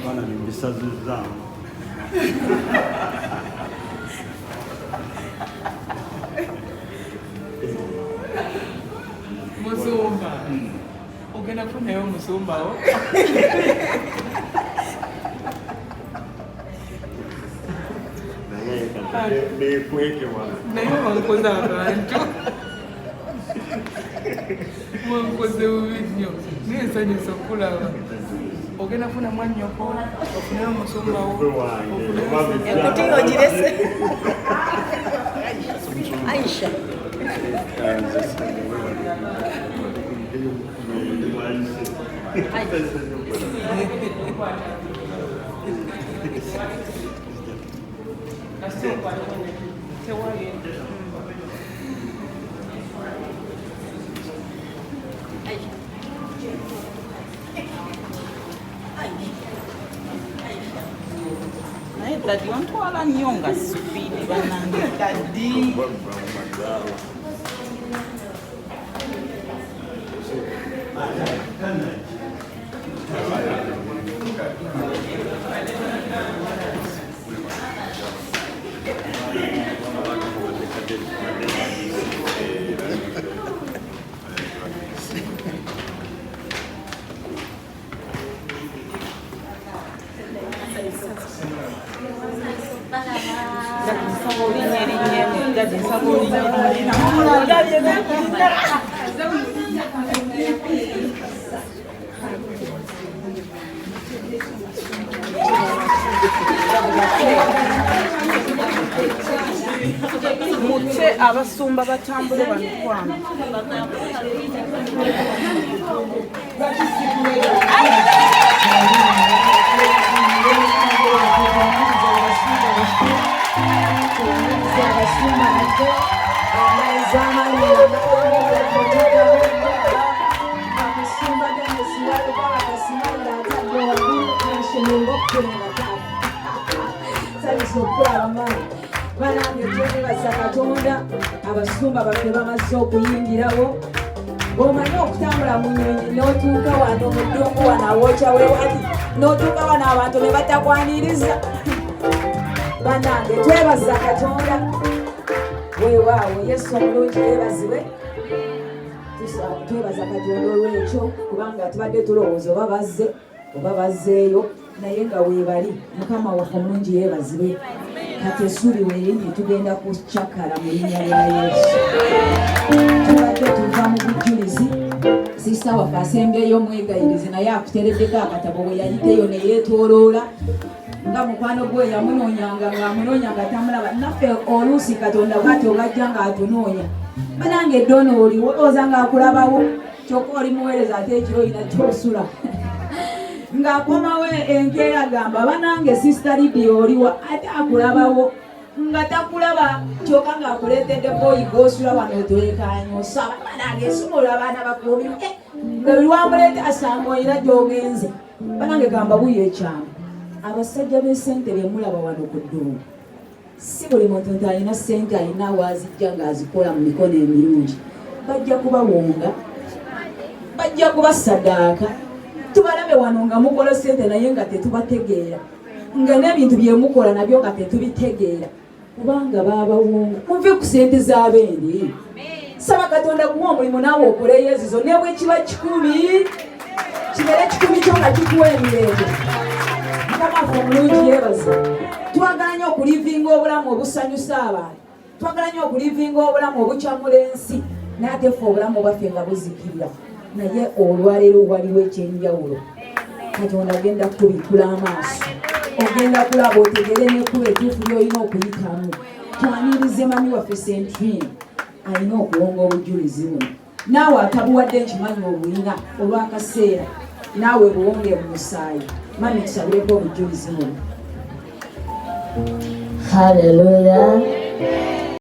Bana nimbisaziza Musumba ogenda kufunayo omusumbawo naye wankoze abantu wankoze bubi nnyo nensanyusa okulaba ogenda kufuna mwannyoko ofuneyo omusumbawo ekutiyo girese Aisha naye dadi ontwala nnyo nga sipiidi bannange dadi mutse abasumba batambule bankwama banange twebaza Katonda abasumba baffe bamaze okuyingirawo bw'omanyi okutambula mu nnyonyi n'otuuka wano mu ddungu wano awokya wewali n'otuuka wano abantu ne batakwaniriza banange twebaza Katonda weewaawo Yesu omulungi yeebazibwe twebaza Katonda olw'ekyo kubanga tubadde tulowooza oba bazzeeyo naye nga weebali Mukama waffe omulungi yeebazibwe kati essuubi weerindi tugenda kukyakala mu linnya lya Yesu tubadde tuva mu bujulizi siisa waffe asembyeyo omwegayirizi naye akutereddeko akatabo bwe yayiteyo ne yeetooloola nga mukwano gwe yamunoonyanga ng'amunoonyanga tamulaba naffe oluusi Katonda bw'ati obajja ng'atunoonya banange eddoono oliwo olowooza ng'akulabawo kyokka oli muweereza ate ekiro olina kyosula ng'akomawo enkeera agamba banange sisita Lidia oliwa ate akulabawo nga takulaba kyokka ng'akuleetedde boyi g'osula wano otwekanyusa banange esumulula abaana bakuumi nga buli wamuleete asanga olina gy'ogenze banange gamba buyo ekyama abasajja b'essente bye mulaba wano ku ddungu si buli muntu nti alina ssente alina waazijja ng'azikola mu mikono emirungi bajja kubawonga bajja kubasadaaka tubalabe wano nga mukola ssente naye nga tetubategeera nga n'ebintu bye mukola nabyo nga tetubitegeera kubanga baabawonga muve ku ssente z'abendi saba Katonda guwa omulimu naawe okoleyo ezizo ne bwe kiba 10 kibeere 10 kyo nga kikuwa emirembe Mukama waffe omulungi yeebaza twagala nnyo okulivinga obulamu obusanyusa abantu twagala nnyo okulivinga obulamu obukyamula ensi n'ate ffe obulamu bwaffe nga buzikirira naye olwaleero waliwo ekyenjawulo Katonda agenda kubikula amaaso ogenda kulaba otegere n'ekkubo etuufu ly'olina okuyitamu twanirize mami waffe Centrine alina okuwonga obujulizi buno naawe atabuwadde nkimanyi obulina olw'akaseera naawe buwonge mu musaayi mami tusabireko obujulizi buno. Haleluya.